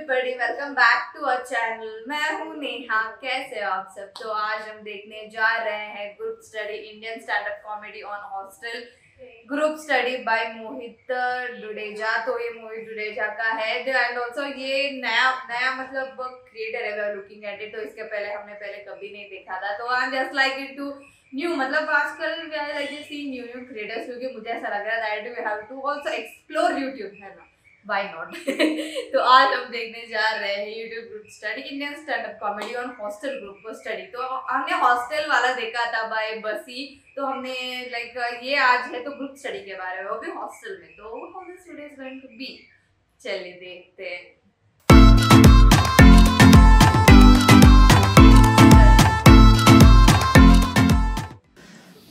Everybody, welcome back to our channel. मैं हूँ नेहा। कैसे हो आप सब? तो आज हम देखने जा रहे हैं group study Indian stand up comedy on hostel group study by Mohit Dudeja. तो ये मोहित डुडेजा का है एंड ऑल्सो ये नया मतलब क्रिएटर है। We are looking at it. तो इसके पहले हमने कभी नहीं देखा था। तो I am just like it too new, मतलब आजकल we are like see new creators, क्योंकि मुझे ऐसा लग रहा है that we have to also explore YouTube, है ना? Why not? तो आज हम देखने जा रहे हैं YouTube group study Indian stand up comedy on hostel group study. तो हमने हॉस्टल वाला देखा था बाय बसी। तो हमने लाइक ये आज है तो ग्रुप स्टडी के बारे में, वो भी हॉस्टल में। तो how this video is going to be, चलिए देखते हैं।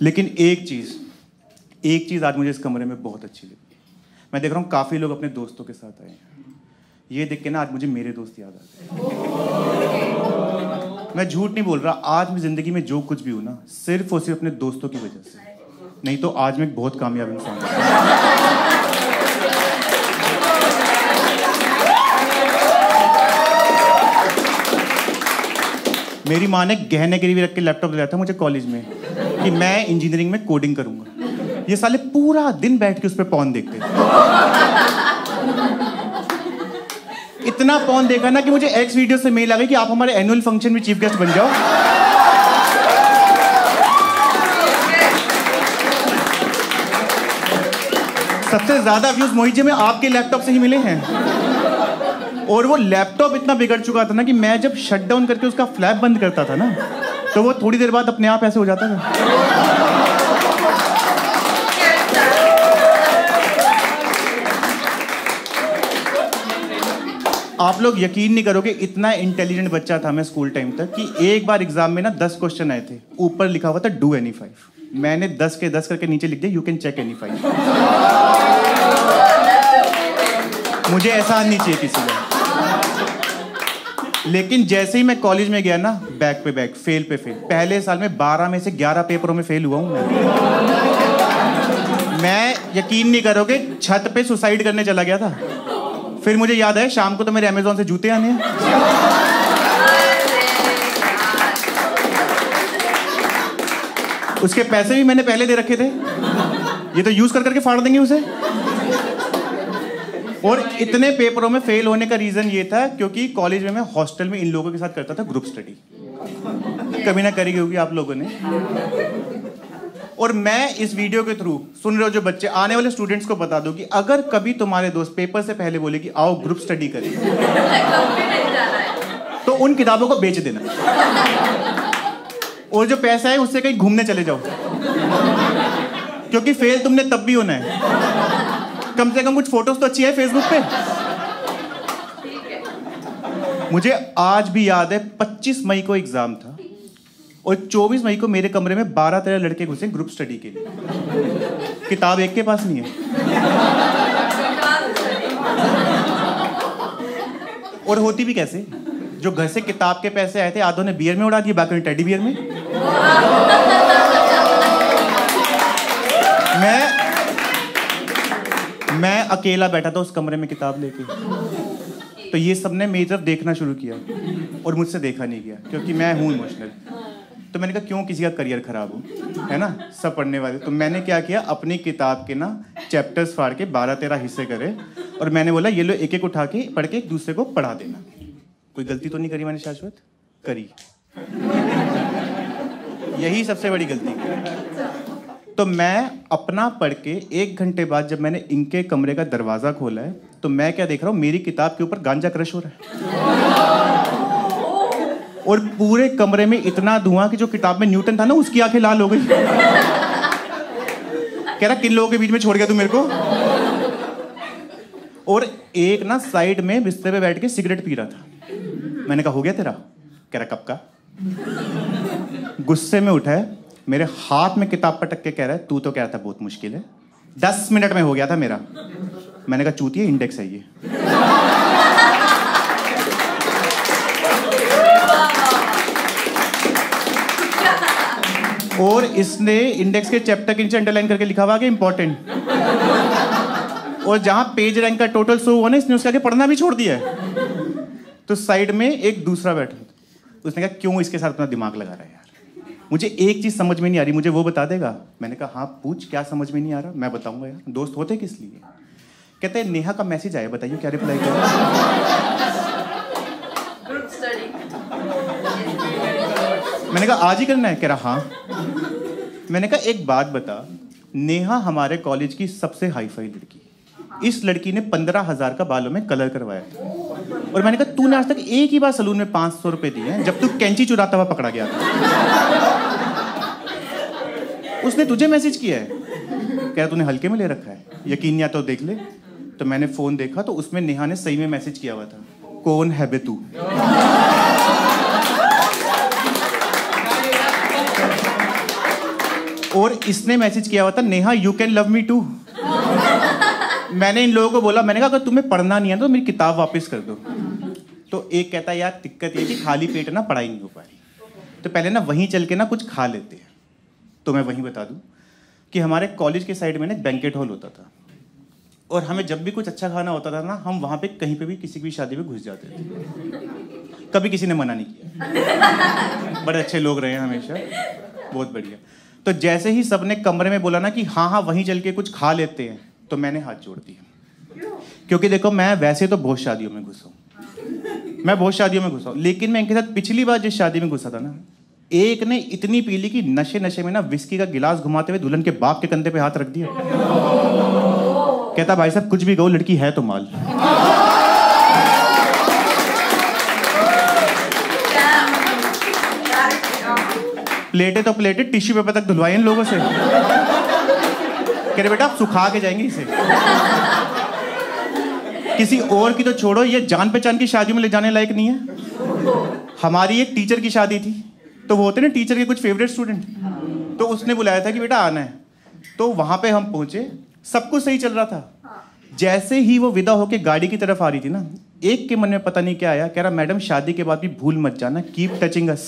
लेकिन एक चीज आज मुझे इस कमरे में बहुत अच्छी लगी। मैं देख रहा हूँ काफी लोग अपने दोस्तों के साथ आए हैं। ये देख के ना आज मुझे मेरे दोस्त याद आ गए। मैं झूठ नहीं बोल रहा, आज मैं जिंदगी में जो कुछ भी हूँ ना, सिर्फ और सिर्फ अपने दोस्तों की वजह से। नहीं तो आज मैं एक बहुत कामयाब इंसान हूँ। मेरी माँ ने गहने गिरवी रख के लैपटॉप दिया था मुझे कॉलेज में कि मैं इंजीनियरिंग में कोडिंग करूंगा। ये साले पूरा दिन बैठ के उस पर पॉन देखते थे। इतना पॉन देखा ना कि मुझे एक्स वीडियो से मेल आ गई कि आप हमारे एनुअल फंक्शन में चीफ गेस्ट बन जाओ। सबसे ज्यादा व्यूज मोहित जी में आपके लैपटॉप से ही मिले हैं। और वो लैपटॉप इतना बिगड़ चुका था ना कि मैं जब शट डाउन करके उसका फ्लैप बंद करता था ना, तो वो थोड़ी देर बाद अपने आप ऐसे हो जाता था। आप लोग यकीन नहीं करोगे, इतना इंटेलिजेंट बच्चा था मैं स्कूल टाइम तक कि एक बार एग्जाम में ना 10 क्वेश्चन आए थे, ऊपर लिखा हुआ था डू एनी 5। मैंने 10 के 10 करके नीचे लिख दिया यू कैन चेक एनी 5। मुझे एहसान नहीं चाहिए किसी का। लेकिन जैसे ही मैं कॉलेज में गया ना, बैक पे बैक, फेल पे फेल। पहले साल में 12 में से 11 पेपरों में फेल हुआ हूं मैं यकीन नहीं करोगे, छत पे सुसाइड करने चला गया था। फिर मुझे याद है शाम को तो मेरे अमेज़न से जूते आने हैं। उसके पैसे भी मैंने पहले दे रखे थे। ये तो यूज कर करके फाड़ देंगे उसे। और इतने पेपरों में फेल होने का रीजन ये था क्योंकि कॉलेज में मैं हॉस्टल में इन लोगों के साथ करता था ग्रुप स्टडी। कभी ना करी होगी आप लोगों ने। और मैं इस वीडियो के थ्रू सुन रहे हो जो बच्चे, आने वाले स्टूडेंट्स को बता दो कि अगर कभी तुम्हारे दोस्त पेपर से पहले बोले कि आओ ग्रुप स्टडी करें, तो उन किताबों को बेच देना और जो पैसा है उससे कहीं घूमने चले जाओ, क्योंकि फेल तुमने तब भी होना है। कम से कम कुछ फोटोज तो अच्छी है फेसबुक पे। मुझे आज भी याद है 25 मई को एग्जाम था और 24 मई को मेरे कमरे में 12-13 लड़के घुसे ग्रुप स्टडी के लिए। किताब एक के पास नहीं है। और होती भी कैसे, जो घर से किताब के पैसे आए थे आधों ने बियर में उड़ा दिए, बाकी टेडी बियर में। मैं अकेला बैठा था उस कमरे में किताब लेके। तो ये सबने मेरी तरफ देखना शुरू किया और मुझसे देखा नहीं गया क्योंकि मैं हूँ इमोशनल। तो मैंने कहा क्यों किसी का करियर खराब हो, है ना? सब पढ़ने वाले। तो मैंने क्या किया, अपनी किताब के ना चैप्टर्स फाड़ के 12-13 हिस्से करे और मैंने बोला ये लो एक एक उठा के पढ़ के एक दूसरे को पढ़ा देना। कोई गलती तो नहीं करी मैंने? शाश्वत करी। यही सबसे बड़ी गलती। तो मैं अपना पढ़ के 1 घंटे बाद जब मैंने इनके कमरे का दरवाजा खोला है, तो मैं क्या देख रहा हूँ, मेरी किताब के ऊपर गांजा क्रश हो रहा है। और पूरे कमरे में इतना धुआं कि जो किताब में न्यूटन था ना, उसकी आंखें लाल हो गई। कह रहा किन लोगों के बीच में छोड़ गया तू मेरे को। और एक ना साइड में बिस्तर पे बैठ के सिगरेट पी रहा था। मैंने कहा हो गया तेरा? कह रहा कब का? गुस्से में उठा है, मेरे हाथ में किताब पटक के कह रहा है तू तो कह रहा था बहुत मुश्किल है, 10 मिनट में हो गया था मेरा। मैंने कहा चूतिया, इंडेक्स है ये। और इसने इंडेक्स के चैप्टर के नीचे अंडरलाइन करके लिखा हुआ कि इंपॉर्टेंट। और जहां पेज रैंक का टोटल शो हुआ ना, इसने उसके आगे पढ़ना भी छोड़ दिया है। तो साइड में एक दूसरा बैठा था, उसने कहा क्यों इसके साथ अपना दिमाग लगा रहा है यार, मुझे एक चीज़ समझ में नहीं आ रही, मुझे वो बता देगा। मैंने कहा हाँ पूछ, क्या समझ में नहीं आ रहा, मैं बताऊंगा यार, दोस्त होते किस लिए। कहते हैं नेहा का मैसेज आया, बताइए क्या रिप्लाई किया। Group study. मैंने कहा आज ही करना है, कह रहा हाँ। मैंने कहा एक बात बता, नेहा हमारे कॉलेज की सबसे हाई फाई लड़की, इस लड़की ने 15,000 का बालों में कलर करवाया था, और मैंने कहा तूने आज तक एक ही बार सलून में 500 रुपए दिए हैं, जब तू कैंची चुराता हुआ पकड़ा गया था। उसने तुझे मैसेज किया है, कह रहा तूने हल्के में ले रखा है, यकीन या तो देख ले। तो मैंने फोन देखा तो उसमें नेहा ने सही में मैसेज किया हुआ था, कौन है बे तू। और इसने मैसेज किया हुआ था, Neha you can love me too. मैंने इन लोगों को बोला, मैंने कहा अगर तुम्हें पढ़ना नहीं है तो मेरी किताब वापस कर दो। तो एक कहता है यार दिक्कत ये कि खाली पेट ना पढ़ाई नहीं हो पा रही, तो पहले ना वहीं चल के ना कुछ खा लेते हैं। तो मैं वहीं बता दूं कि हमारे कॉलेज के साइड में ना बैंकेट हॉल होता था, और हमें जब भी कुछ अच्छा खाना होता था ना, हम वहाँ पे कहीं पे भी किसी की भी शादी में घुस जाते थे, कभी किसी ने मना नहीं किया। बड़े अच्छे लोग रहे हैं हमेशा, बहुत बढ़िया। तो जैसे ही सबने कमरे में बोला ना कि हाँ हाँ वहीं चल के कुछ खा लेते हैं, तो मैंने हाथ जोड़ दिया। क्योंकि देखो मैं वैसे तो बहुत शादियों में घुसा हूँ, लेकिन मैं इनके साथ पिछली बार जिस शादी में घुसा था ना, एक ने इतनी पी ली कि नशे नशे में ना विस्की का गिलास घुमाते हुए दुल्हन के बाप के कंधे पे हाथ रख दिया। कहता भाई साहब कुछ भी कहो, लड़की है तो माल। प्लेटें तो प्लेटें टिश्यू पेपर तक धुलवाई इन लोगों से। कह रहे बेटा आप सुखा के जाएंगे इसे। किसी और की तो छोड़ो, ये जान पहचान की शादी में ले जाने लायक नहीं है। हमारी एक टीचर की शादी थी, तो वो होते ना टीचर के कुछ फेवरेट स्टूडेंट, तो उसने बुलाया था कि बेटा आना है। तो वहां पे हम पहुंचे, सब कुछ सही चल रहा था। जैसे ही वो विदा होके गाड़ी की तरफ आ रही थी ना, एक के मन में पता नहीं क्या आया, कह रहा मैडम शादी के बाद भी भूल मत जाना, कीप टचिंग अस।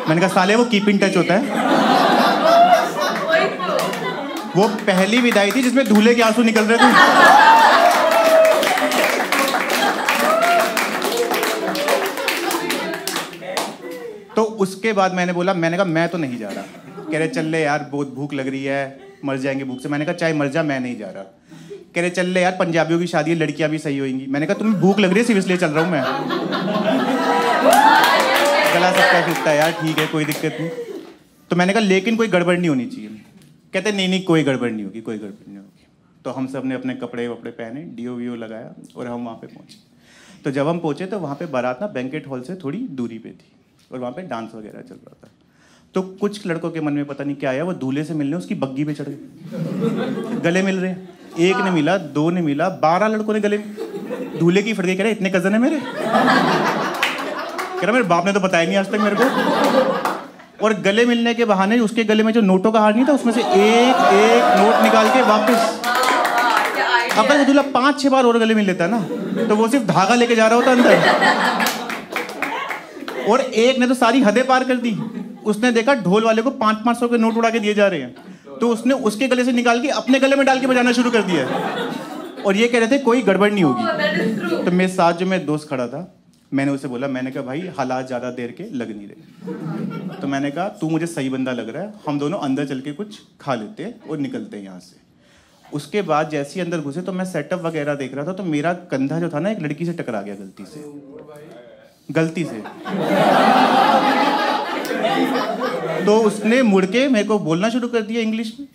मैंने कहा साले वो कीप इन टच होता है। वो पहली विदाई थी जिसमें दूल्हे के आंसू निकल रहे थे। तो उसके बाद मैंने बोला, मैंने कहा मैं तो नहीं जा रहा। कह रहे चल ले यार बहुत भूख लग रही है, मर जाएंगे भूख से। मैंने कहा चाहे मर जा, मैं नहीं जा रहा। कह रहे चल ले यार पंजाबियों की शादी है, लड़कियां भी सही होंगी। मैंने कहा तुम्हें भूख लग रही है सिर्फ इसलिए चल रहा हूं मैं। गला सकता है यार, ठीक है कोई दिक्कत नहीं। तो मैंने कहा लेकिन कोई गड़बड़ नहीं होनी चाहिए। कहते नहीं कोई गड़बड़ नहीं होगी, कोई गड़बड़ नहीं होगी। तो हम सब ने अपने कपड़े वपड़े पहने, डीओ वीओ लगाया, और हम वहाँ पे पहुँचे। तो जब हम पहुँचे तो वहाँ पे बारात ना बैंकेट हॉल से थोड़ी दूरी पे थी, और वहाँ पे डांस वगैरह चल रहा था। तो कुछ लड़कों के मन में पता नहीं क्या आया, वो दूल्हे से मिलने उसकी बग्गी पे चढ़ गए, गले मिल रहे हैं। एक ने मिला, दो ने मिला, 12 लड़कों ने गले। दूल्हे की फट गई, कह रहे इतने कजन है मेरे। कह रहा मेरे बाप ने तो बताया नहीं आज तक मेरे को। और गले मिलने के बहाने उसके गले में जो नोटों का हार नहीं था, उसमें से एक एक नोट निकाल के वापस। अगर वो दूल्हा 5-6 बार और गले मिल लेता ना, तो वो सिर्फ धागा लेके जा रहा होता अंदर। और एक ने तो सारी हदें पार कर दी। उसने देखा ढोल वाले को 500-500 के नोट उड़ा के दिए जा रहे हैं, तो उसने उसके गले से निकाल के अपने गले में डाल के बजाना शुरू कर दिया। और ये कह रहे थे कोई गड़बड़ नहीं होगी। तो मेरे साथ जो मेरा दोस्त खड़ा था, मैंने उसे बोला, मैंने कहा भाई हालात ज़्यादा देर के लग नहीं रहे। तो मैंने कहा तू मुझे सही बंदा लग रहा है, हम दोनों अंदर चल के कुछ खा लेते हैं और निकलते हैं यहाँ से। उसके बाद जैसे ही अंदर घुसे तो मैं सेटअप वगैरह देख रहा था, तो मेरा कंधा जो था ना एक लड़की से टकरा गया गलती से। तो उसने मुड़ के मेरे को बोलना शुरू कर दिया इंग्लिश में,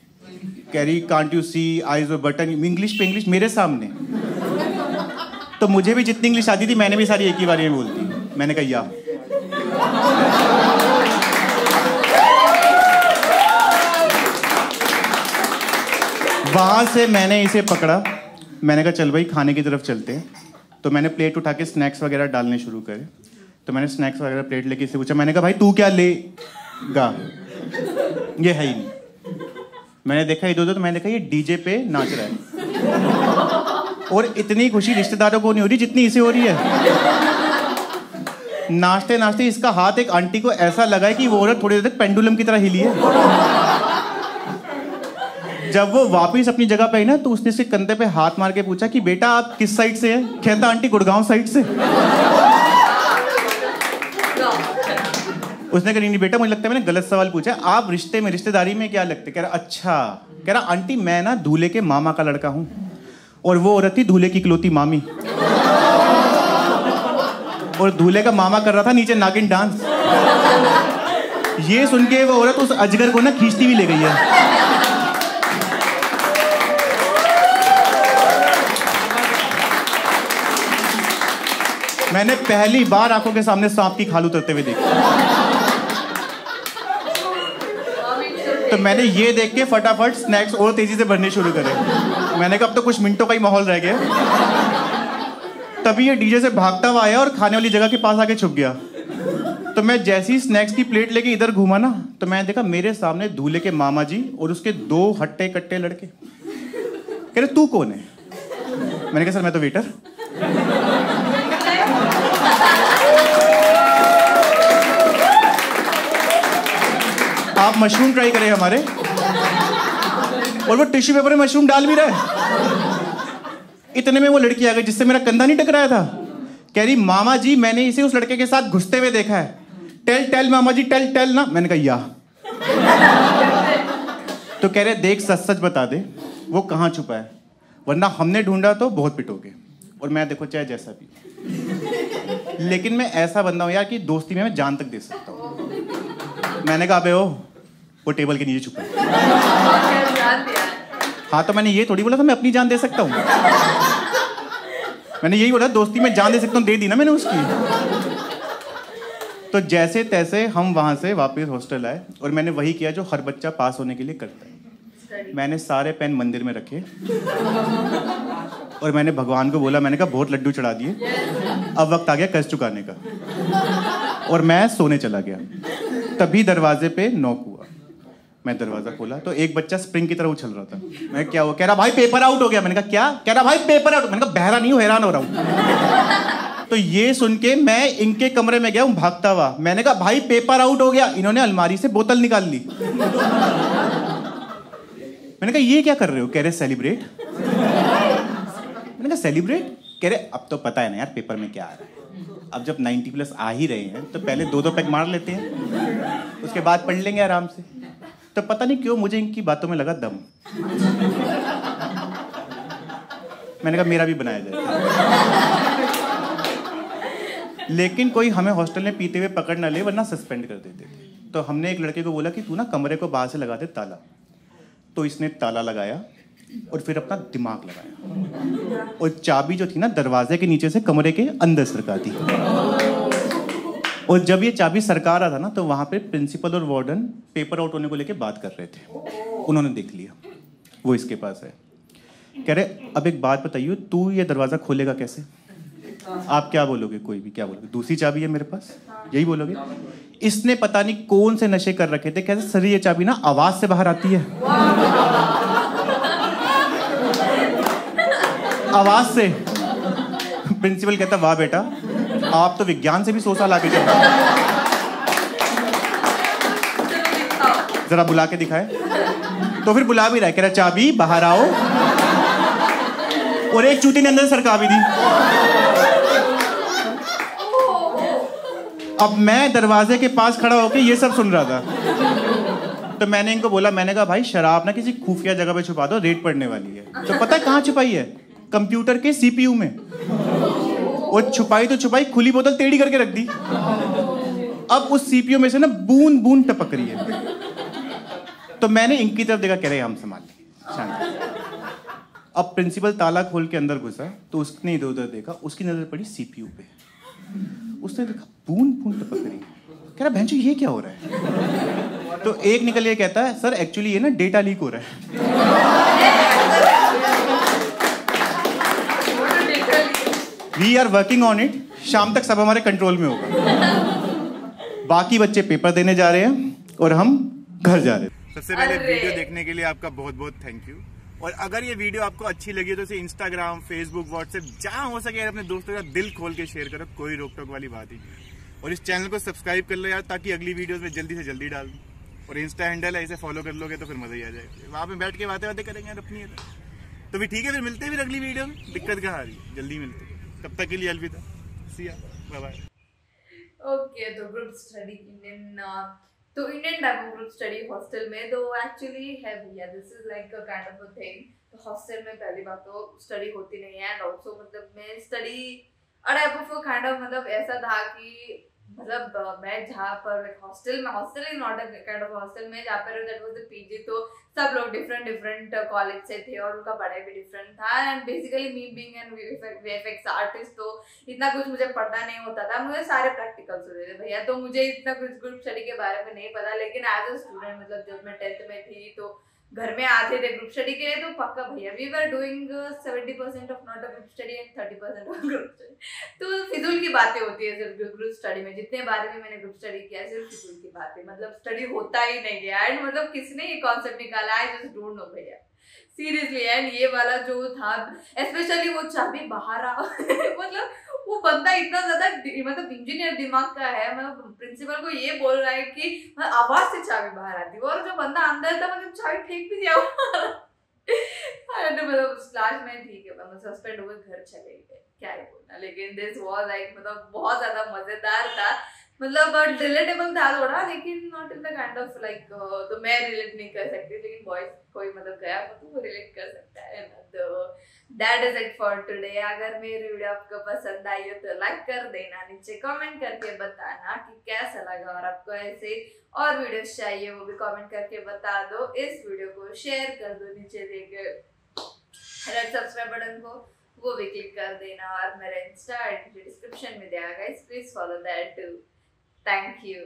Carrie can't you see eyes और बटन, इंग्लिश पे इंग्लिश मेरे सामने। तो मुझे भी जितनी इंग्लिश आती थी मैंने भी सारी एक ही बार में बोल दी। मैंने कहा या। वहां से मैंने इसे पकड़ा, मैंने कहा चल भाई खाने की तरफ चलते हैं। तो मैंने प्लेट उठा के स्नैक्स वगैरह डालने शुरू करे। तो मैंने स्नैक्स वगैरह प्लेट लेके इससे पूछा, मैंने कहा भाई तू क्या लेगा? ये है ही नहीं। मैंने देखा इधर उधर, तो मैंने देखा ये डीजे पे नाच रहा है। और इतनी खुशी रिश्तेदारों को नहीं हो रही जितनी इसे हो रही है। नाचते नाचते इसका हाथ एक आंटी को ऐसा लगा है कि वो औरत थोड़ी देर तक पेंडुलम की तरह हिली है। जब वो वापस अपनी जगह पे आई ना तो उसने इसके कंधे पे हाथ मार के पूछा कि बेटा आप किस साइड से है? कहता आंटी गुड़गांव साइड से। उसने कहा नहीं बेटा मुझे लगता है मैंने गलत सवाल पूछा, आप रिश्ते में रिश्तेदारी में क्या लगते? कह रहा अच्छा। कह रहा आंटी मैं ना दूल्हे के मामा का लड़का हूं और वो औरत थी दूल्हे की इकलौती मामी, और दूल्हे का मामा कर रहा था नीचे नागिन डांस। ये सुन के वो औरत उस अजगर को ना खींचती हुई ले गई है। मैंने पहली बार आंखों के सामने सांप की खाल उतरते हुए देखी। तो मैंने ये देख के फटाफट स्नैक्स और तेजी से भरने शुरू करे। मैंने कहा अब तो कुछ मिनटों का ही माहौल रह गया। तभी ये डीजे से भागता हुआ आया और खाने वाली जगह के पास आके छुप गया। तो मैं जैसे ही स्नैक्स की प्लेट लेके इधर घूमा ना तो मैंने देखा मेरे सामने दूल्हे के मामा जी और उसके 2 हट्टे कट्टे लड़के। कह रहे तू कौन है? मैंने कहा सर मैं तो वेटर। आप मशरूम ट्राई करें हमारे। और वो टिश्यू पेपर में मशरूम डाल भी रहा है। इतने में वो लड़की आ गई जिससे मेरा कंधा नहीं टकराया था। कह रही मामा जी मैंने इसे उस लड़के के साथ घुसते हुए देखा है। टेल मामा जी टेल ना। मैंने कहा या। तो कह रहे देख सच सच बता दे वो कहाँ छुपा है, वरना हमने ढूंढा तो बहुत पिटोगे। और मैं देखो चाहे जैसा भी, लेकिन मैं ऐसा बंदा हूं यार कि दोस्ती में मैं जान तक दे सकता हूँ। मैंने कहा बे वो टेबल के नीचे छुपा है। हाँ तो मैंने ये थोड़ी बोला था मैं अपनी जान दे सकता हूँ। मैंने यही बोला दोस्ती में जान दे सकता हूँ, दे दी ना मैंने उसकी। तो जैसे तैसे हम वहां से वापस हॉस्टल आए और मैंने वही किया जो हर बच्चा पास होने के लिए करता है। मैंने सारे पेन मंदिर में रखे और मैंने भगवान को बोला, मैंने कहा बहुत लड्डू चढ़ा दिए, अब वक्त आ गया कर्ज चुकाने का। और मैं सोने चला गया। तभी दरवाजे पे नॉक हुआ। मैं दरवाजा खोला तो एक बच्चा स्प्रिंग की तरह उछल रहा था। मैं क्या हुआ? कह रहा भाई पेपर आउट हो गया। मैंने कहा क्या? कह रहा भाई पेपर आउट। मैंने कहा बहरा नहीं हूं, हैरान हो रहा हूं। तो ये सुन के मैं इनके कमरे में गया हूं भागता हुआ। मैंने कहा भाई पेपर आउट हो गया। इन्होंने अलमारी से बोतल निकाल ली। मैंने कहा ये क्या कर रहे हो? कह रहे सेलिब्रेट। मैंने कहा सेलिब्रेट? कह रहे अब तो पता है ना यार पेपर में क्या आ रहा है, अब जब 90+ आ ही रहे हैं तो पहले 2-2 पैक मार लेते हैं, उसके बाद पढ़ लेंगे आराम से। तो पता नहीं क्यों मुझे इनकी बातों में लगा दम। मैंने कहा मेरा भी बनाया जाए। लेकिन कोई हमें हॉस्टल में पीते हुए पकड़ ना ले वरना सस्पेंड कर देते थे। तो हमने एक लड़के को बोला कि तू ना कमरे को बाहर से लगा दे ताला। तो इसने ताला लगाया और फिर अपना दिमाग लगाया और चाबी जो थी ना दरवाजे के नीचे से कमरे के अंदर सरका दी। और जब ये चाबी सरका रहा था ना तो वहां पे प्रिंसिपल और वार्डन पेपर आउट होने को लेके बात कर रहे थे। उन्होंने देख लिया, वो इसके पास है। कह रहे अब एक बात बताइए, तू ये दरवाजा खोलेगा कैसे? आप क्या बोलोगे? कोई भी क्या बोलोगे? दूसरी चाबी है मेरे पास, यही बोलोगे? इसने पता नहीं कौन से नशे कर रखे थे। कहते सर ये चाबी ना आवाज से बाहर आती है। आवाज से। प्रिंसिपल कहता वाह बेटा आप तो विज्ञान से भी 100 साल आगे चल रहे हैं। जरा बुला के दिखाए। तो फिर बुला भी रहा है। कह रहा चाबी बाहर आओ। और एक चूती ने अंदर सरका भी दी। अब मैं दरवाजे के पास खड़ा होकर ये सब सुन रहा था। तो मैंने इनको बोला, मैंने कहा भाई शराब ना किसी खुफिया जगह पे छुपा दो, रेड पड़ने वाली है। तो पता है कहाँ छुपाई है? कंप्यूटर के CPU में। और छुपाई तो छुपाई, खुली बोतल टेढ़ी करके रख दी। अब उस CPU में से ना बूंद बूंद टपक रही है। तो मैंने इनकी तरफ देखा, कह रहे हम संभाल लेंगे, शांति। अब प्रिंसिपल ताला खोल के अंदर घुसा तो उसने इधर उधर देखा, उसकी नजर पड़ी CPU पे। उसने देखा बूंद बूंद टपक रही है। कह रहा भैंचो ये क्या हो रहा है? तो एक निकल के कहता है सर एक्चुअली ये ना डेटा लीक हो रहा है। We are working on it, शाम तक सब हमारे कंट्रोल में होगा। बाकी बच्चे पेपर देने जा रहे हैं और हम घर जा रहे हैं। सबसे पहले वीडियो देखने के लिए आपका बहुत बहुत थैंक यू। और अगर ये वीडियो आपको अच्छी लगी तो इसे इंस्टाग्राम, फेसबुक, व्हाट्सएप जहां हो सके अपने दोस्तों का दिल खोल के शेयर करो, कोई रोक टोक वाली बात ही। और इस चैनल को सब्सक्राइब कर लो यार, ताकि अगली वीडियोस में जल्दी से जल्दी डाल दूं। और इंस्टा हैंडल है, इसे फॉलो कर लोगे तो फिर मजा ही आ जाएगा। वहाँ पे बैठ के बातें करेंगे यार अपनी। तो भी ठीक है, फिर मिलते हैं फिर अगली वीडियो में। दिक्कत कहाँ आ रही है, जल्दी मिलते हैं। तब तक के लिए अलविदा, सी या, बाय बाय। ओके, तो ग्रुप स्टडी इंडियन, तो Indian type of group study hostel में तो एक्चुअली है भैया, this is like a kind of a thing. तो हॉस्टल में पहली बात तो स्टडी होती नहीं है, एंड ऑल्सो मतलब मैं study type of kind of मतलब ऐसा था कि मतलब मैं जहाँ पर हॉस्टल में, hostel is not a kind of hostel में जहाँ पर दैट वाज द पीजी, तो सब लोग डिफरेंट कॉलेज से थे और उनका पढ़ाई भी डिफरेंट था। And basically me being an VFX artist, तो इतना कुछ मुझे पढ़ना नहीं होता था, मुझे सारे प्रैक्टिकल्स होते थे भैया, तो मुझे इतना कुछ ग्रुप स्टडी के बारे में नहीं पता। लेकिन एज अ स्टूडेंट मतलब जब मैं 10th में थी तो घर में आते थे ग्रुप स्टडी के लिए, तो पक्का भैया we were doing 70% of not a group study and 30% of group study. तो फिजूल की बातें होती है सिर्फ ग्रुप स्टडी में, जितने बार भी मैंने ग्रुप स्टडी किया सिर्फ फिजूल की बातें, मतलब स्टडी होता ही नहीं है। एंड मतलब किसने ये कॉन्सेप्ट निकाला, आई जस्ट डोंट नो भैया सीरियसली। एंड ये वाला जो था स्पेशली वो चाबी बाहर आ मतलब वो बंदा इतना ज्यादा मतलब इंजीनियर दिमाग का है, मतलब प्रिंसिपल को ये बोल रहा है कि आवाज से चाबी बाहर आती है, और जो बंदा अंदर था मतलब चाबी फेंक भी दिया मतलब लास्ट में ठीक है मतलब सस्पेंड हो गए, घर चले गए, क्या ही बोलना। लेकिन दिस वाज लाइक मतलब बहुत ज्यादा मजेदार था, मतलब रिलेटेबल था थोड़ा, लेकिन not in the kind of like, तो मैं रिलेट नहीं कर सकती, लेकिन बॉयज कोई मतलब गया तो वो रिलेट कर सकता है ना। तो that is it for today. अगर मेरी वीडियो आपको पसंद आई हो तो लाइक कर देना, नीचे कमेंट करके बताना कि कैसा लगा, और आपको ऐसे और वीडियोस चाहिए वो भी कमेंट करके बता दो। इस वीडियो को शेयर कर दो, नीचे देखे रेड सब्सक्राइब बटन को वो भी क्लिक कर देना, और मेरा इंस्टा डिस्क्रिप्शन में दिया guys, please follow that too. Thank you.